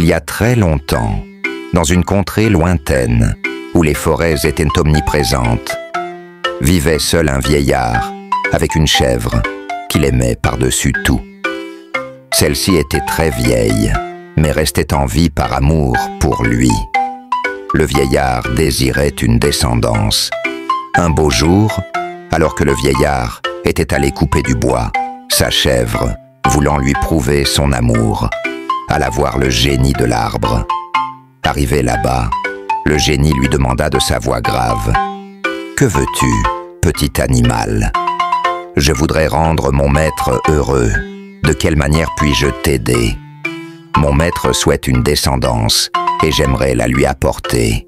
Il y a très longtemps, dans une contrée lointaine, où les forêts étaient omniprésentes, vivait seul un vieillard avec une chèvre qu'il aimait par-dessus tout. Celle-ci était très vieille, mais restait en vie par amour pour lui. Le vieillard désirait une descendance. Un beau jour, alors que le vieillard était allé couper du bois, sa chèvre, voulant lui prouver son amour, alla voir le génie de l'arbre. Arrivé là-bas, le génie lui demanda de sa voix grave: « Que veux-tu, petit animal ? Je voudrais rendre mon maître heureux. De quelle manière puis-je t'aider ? Mon maître souhaite une descendance et j'aimerais la lui apporter. »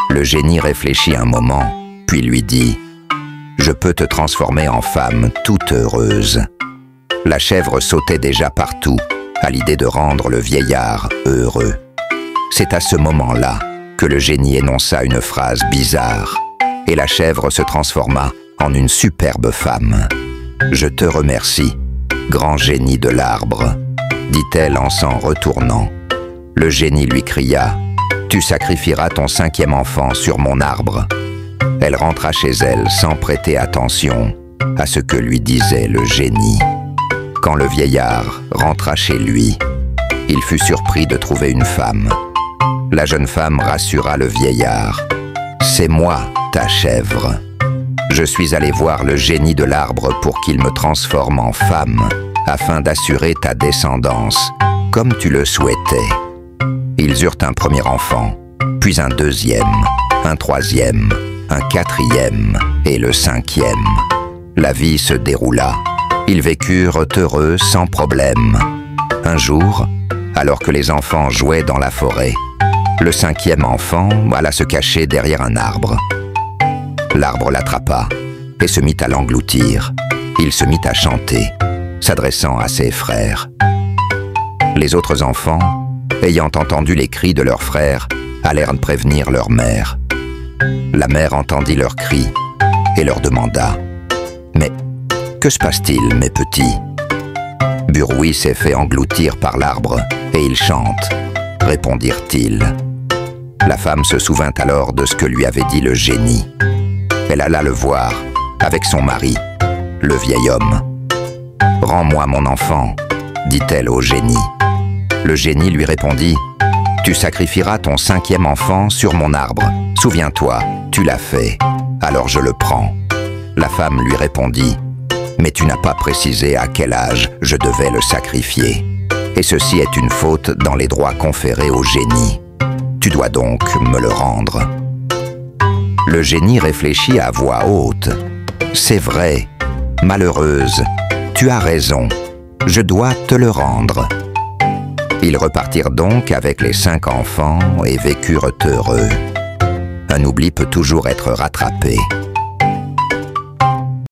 Le génie réfléchit un moment, puis lui dit: « Je peux te transformer en femme toute heureuse. » La chèvre sautait déjà partout à l'idée de rendre le vieillard heureux. C'est à ce moment-là que le génie énonça une phrase bizarre, et la chèvre se transforma en une superbe femme. « Je te remercie, grand génie de l'arbre, » dit-elle en s'en retournant. Le génie lui cria: « Tu sacrifieras ton 5e enfant sur mon arbre. » Elle rentra chez elle sans prêter attention à ce que lui disait le génie. Quand le vieillard rentra chez lui, il fut surpris de trouver une femme. La jeune femme rassura le vieillard: « C'est moi, ta chèvre. Je suis allé voir le génie de l'arbre pour qu'il me transforme en femme, afin d'assurer ta descendance, comme tu le souhaitais. » Ils eurent un premier enfant, puis un 2e, un 3e, un 4e et le 5e. La vie se déroula. Ils vécurent heureux sans problème. Un jour, alors que les enfants jouaient dans la forêt, le 5e enfant alla se cacher derrière un arbre. L'arbre l'attrapa et se mit à l'engloutir. Il se mit à chanter, s'adressant à ses frères. Les autres enfants, ayant entendu les cris de leurs frères, allèrent prévenir leur mère. La mère entendit leurs cris et leur demanda: « Mais que se passe-t-il, mes petits ? » « Burwi s'est fait engloutir par l'arbre et il chante, » répondirent-ils. La femme se souvint alors de ce que lui avait dit le génie. Elle alla le voir avec son mari, le vieil homme. « Rends-moi mon enfant, » dit-elle au génie. Le génie lui répondit: « Tu sacrifieras ton 5e enfant sur mon arbre. Souviens-toi, tu l'as fait, alors je le prends. » La femme lui répondit: « Mais tu n'as pas précisé à quel âge je devais le sacrifier. Et ceci est une faute dans les droits conférés au génie. Tu dois donc me le rendre. » Le génie réfléchit à voix haute. « C'est vrai, malheureuse, tu as raison, je dois te le rendre. » Ils repartirent donc avec les 5 enfants et vécurent heureux. Un oubli peut toujours être rattrapé.